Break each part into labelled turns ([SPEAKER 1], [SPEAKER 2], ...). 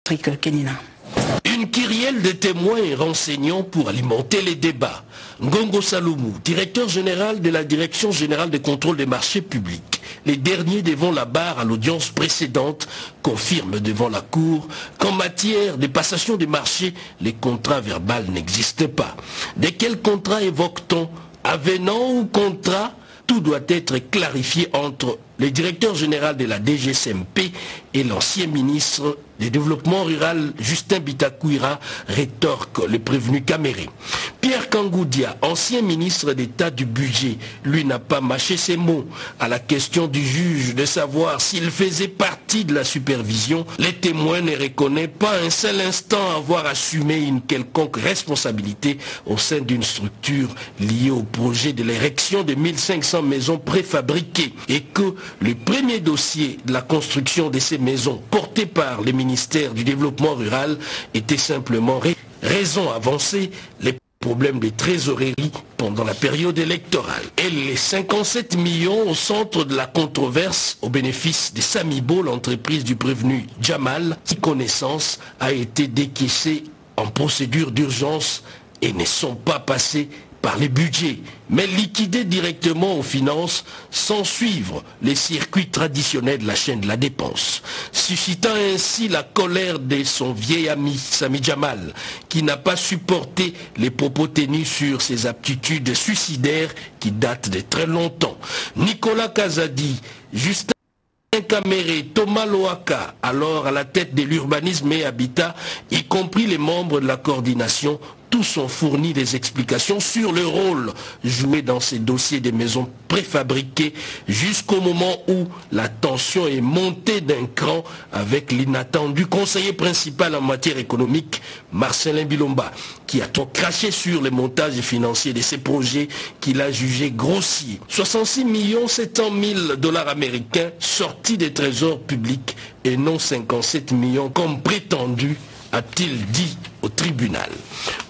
[SPEAKER 1] Patrick Kenina.
[SPEAKER 2] Une kyrielle de témoins et renseignants pour alimenter les débats. Ngongo Saloumou, directeur général de la Direction générale de contrôle des marchés publics, les derniers devant la barre à l'audience précédente, confirme devant la Cour qu'en matière de passation des marchés, les contrats verbaux n'existent pas. De quels contrats évoque-t-on? Avenant ou contrat? Tout doit être clarifié entre le directeur général de la DGCMP et l'ancien ministre du Développement rural Justin Bitakuira, rétorque le prévenu Caméré. Pierre Kangoudia, ancien ministre d'État du budget, lui n'a pas mâché ses mots. À la question du juge de savoir s'il faisait partie de la supervision, les témoins ne reconnaissent pas un seul instant avoir assumé une quelconque responsabilité au sein d'une structure liée au projet de l'érection de 1500 maisons préfabriquées et que le premier dossier de la construction de ces maisons porté par le ministère du Développement rural était simplement raison avancée, les problèmes de trésorerie pendant la période électorale. Et les 57 millions au centre de la controverse au bénéfice de Samibo, l'entreprise du prévenu Jamal, qui connaissance a été décaissée en procédure d'urgence et ne sont pas passés par les budgets, mais liquidés directement aux finances sans suivre les circuits traditionnels de la chaîne de la dépense, suscitant ainsi la colère de son vieil ami Sami Jamal, qui n'a pas supporté les propos tenus sur ses aptitudes suicidaires qui datent de très longtemps. Nicolas Kazadi, Justin Caméré, Thomas Loaka, alors à la tête de l'urbanisme et habitat, y compris les membres de la coordination, tous ont fourni des explications sur le rôle joué dans ces dossiers des maisons préfabriquées jusqu'au moment où la tension est montée d'un cran avec l'inattendu conseiller principal en matière économique, Marcelin Bilomba, qui a tout craché sur les montages financiers de ces projets qu'il a jugés grossiers. 66 700 000 dollars américains sortis des trésors publics et non 57 millions comme prétendu, a-t-il dit au tribunal.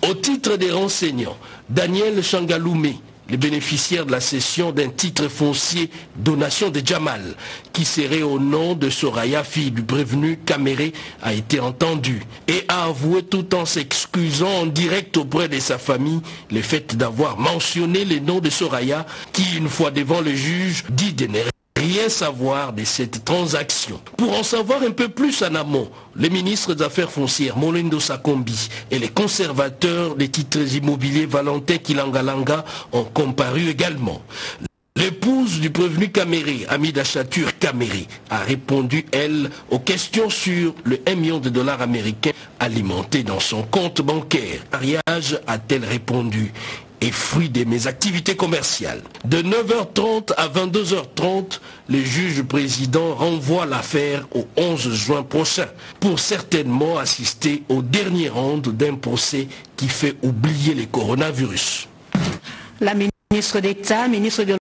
[SPEAKER 2] Au titre des renseignants, Daniel Changaloumé, le bénéficiaire de la cession d'un titre foncier donation de Jamal, qui serait au nom de Soraya, fille du prévenu Caméré, a été entendu et a avoué tout en s'excusant en direct auprès de sa famille le fait d'avoir mentionné le nom de Soraya, qui une fois devant le juge dit de ne rien savoir de cette transaction. Pour en savoir un peu plus en amont, le ministre des Affaires foncières Molindo Sakombi et les conservateurs des titres immobiliers Valentin Kilangalanga ont comparu également. L'épouse du prévenu Caméré, Amida Chatur Caméré, a répondu, elle, aux questions sur le 1 million de dollars américains alimentés dans son compte bancaire. Mariage, a-t-elle répondu, est fruit de mes activités commerciales. De 9h30 à 22h30, le juge président renvoie l'affaire au 11 juin prochain pour certainement assister au dernier round d'un procès qui fait oublier le coronavirus.
[SPEAKER 1] La ministre d'État, ministre de